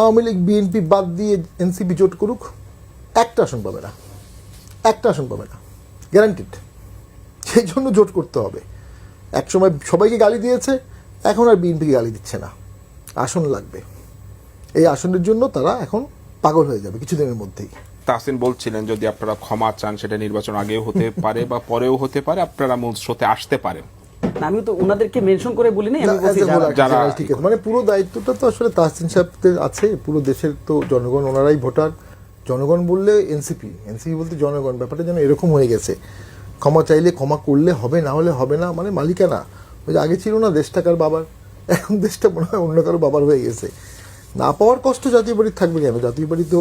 Awami League BNP বাদ দিয়ে NCP জোট করুক, একটা আসন পাবে না, একটা আসন পাবে না, গ্যারান্টিড। সেই জন্য জোট করতে হবে। একসময় সবাইকে গালি দিয়েছে, এখন আর বিএনপিকে গালি দিচ্ছে না। আসন লাগবে, এই আসনের জন্য তারা এখন পাগল হয়ে যাবে কিছুদিনের মধ্যেই। তাহসিন বলছিলেন যদি আপনারা ক্ষমা চান সেটা নির্বাচন আগেও হতে পারে বা পরেও হতে পারে, আপনারা মূল স্রোতে আসতে পারেন। আমি তো ওনাদেরকে মেনশন করে বলিনি, আমি বলছি যারা ঠিক আছে, মানে পুরো দায়িত্বটা তো আসলে তাহসিন সাহেবদের আছে। পুরো দেশের তো জনগণ, ওনারাই ভোটার। জনগণ বললে এনসিপি বলতে জনগণ, ব্যাপারটা যেন এরকম হয়ে গেছে। ক্ষমা চাইলে ক্ষমা করলে হবে, না হলে হবে না, মানে মালিকানা। ওই যে আগে ছিল না দেশটা কার বাবার, এখন দেশটা মনে হয় অন্য কারো বাবার হয়ে গেছে। না পাওয়ার কষ্ট জাতীয় পার্টির থাকবে কেন? জাতীয় পার্টি তো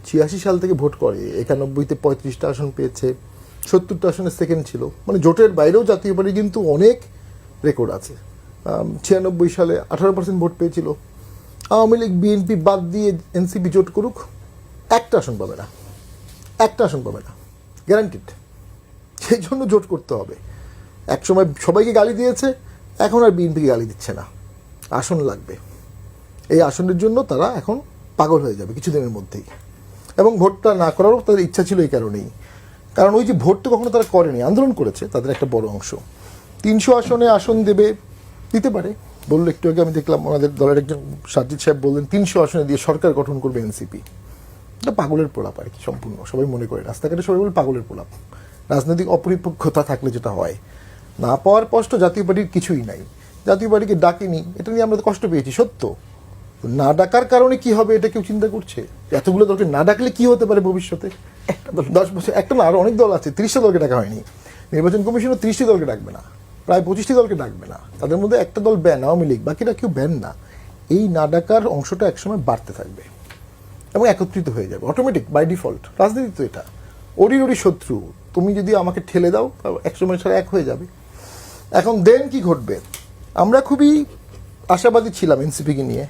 86 সাল থেকে ভোট করে, 91-তে 35টা আসন পেয়েছে, 70টা আসনে সেকেন্ড ছিল। মানে জোটের বাইরেও জাতীয় পার্টি কিন্তু অনেক রেকর্ড আছে। 96 সালে 18% ভোট পেয়েছিল। আওয়ামী লীগ বিএনপি বাদ দিয়ে এনসিপি জোট করুক, একটা আসন পাবে না, একটা আসন পাবে না, গ্যারান্টিড। সেই জন্য জোট করতে হবে। একসময় সবাইকে গালি দিয়েছে, এখন আর বিএনপিকে গালি দিচ্ছে না। আসন লাগবে, এই আসনের জন্য তারা এখন পাগল হয়ে যাবে কিছুদিনের মধ্যেই। এবং ভোটটা না করারও তাদের ইচ্ছা ছিল এই কারণেই। কারণ ওই যে ভোট তো কখনো তারা করেনি, আন্দোলন করেছে তাদের একটা বড় অংশ। 300 আসনে আসন দেবে, দিতে পারে বললো। একটু আগে আমি দেখলাম আমাদের দলের একজন সাজিদ সাহেব বললেন 300 আসনে দিয়ে সরকার গঠন করবে এনসিপি। এটা পাগলের প্রলাপ আর কি, সম্পূর্ণ। সবাই মনে করে, রাস্তাঘাটে সবাই বলে পাগলের প্রলাপ। রাজনৈতিক অপরিপক্কতা থাকলে যেটা হয়, না পাওয়ার কষ্ট জাতীয় পার্টির কিছুই নাই। জাতীয় পার্টিকে ডাকেনি, এটা নিয়ে আমরা তো কষ্ট পেয়েছি, সত্য। না ডাকার কারণে কি হবে এটা কেউ চিন্তা করছে? এতগুলো দলকে না ডাকলে কি হতে পারে ভবিষ্যতে? 10 বছর একটা না, আরো অনেক দল আছে, 30টা দলকে ডাকা হয়নি। নির্বাচন কমিশনও 30টি দলকে ডাকবে না, প্রায় 25টি দলকে ডাকবে না। তাদের মধ্যে একটা দল ব্যান, আওয়ামী লীগ, বাকিরা কেউ ব্যান না। এই না ডাকার অংশটা একসময় বাড়তে থাকবে এবং একত্রিত হয়ে যাবে অটোমেটিক, বাই ডিফল্ট। রাজনীতি তো এটা, ওরি শত্রু। তুমি যদি আমাকে ঠেলে দাও, একসময় সারা এক হয়ে যাবে। এখন দেন কি ঘটবে? আমরা খুবই আশাবাদী ছিলাম এনসিপিকে নিয়ে।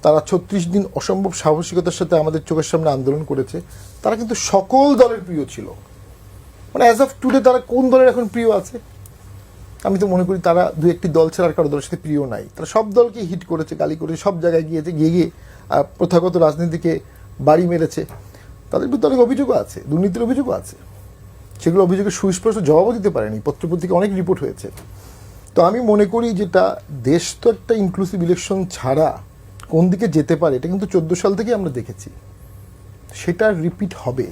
তারা 36 দিন অসম্ভব সাহসিকতার সাথে আমাদের চোখের সামনে আন্দোলন করেছে। তারা কিন্তু সকল দলের প্রিয় ছিল। মানে অ্যাজ অফ টুডে তারা কোন দলের এখন প্রিয় আছে? আমি তো মনে করি তারা 2-1টি দল ছাড়া আর কারো দলের সাথে প্রিয় নাই। তারা সব দলকে হিট করেছে, গালি করেছে, সব জায়গায় গিয়ে প্রথাগত রাজনীতিকে বাড়ি মেরেছে। তাদের বিরুদ্ধে অনেক অভিযোগও আছে, দুর্নীতির অভিযোগও আছে। সেগুলো অভিযোগের সুস্পষ্ট জবাবও দিতে পারেনি, পত্রপত্রিকা অনেক রিপোর্ট হয়েছে। তো আমি মনে করি যেটা, দেশ তো একটা ইনক্লুসিভ ইলেকশন ছাড়া কোন দিকে যেতে পারে এটা কিন্তু 14 সাল থেকে আমরা দেখেছি। সেটা রিপিট হবে।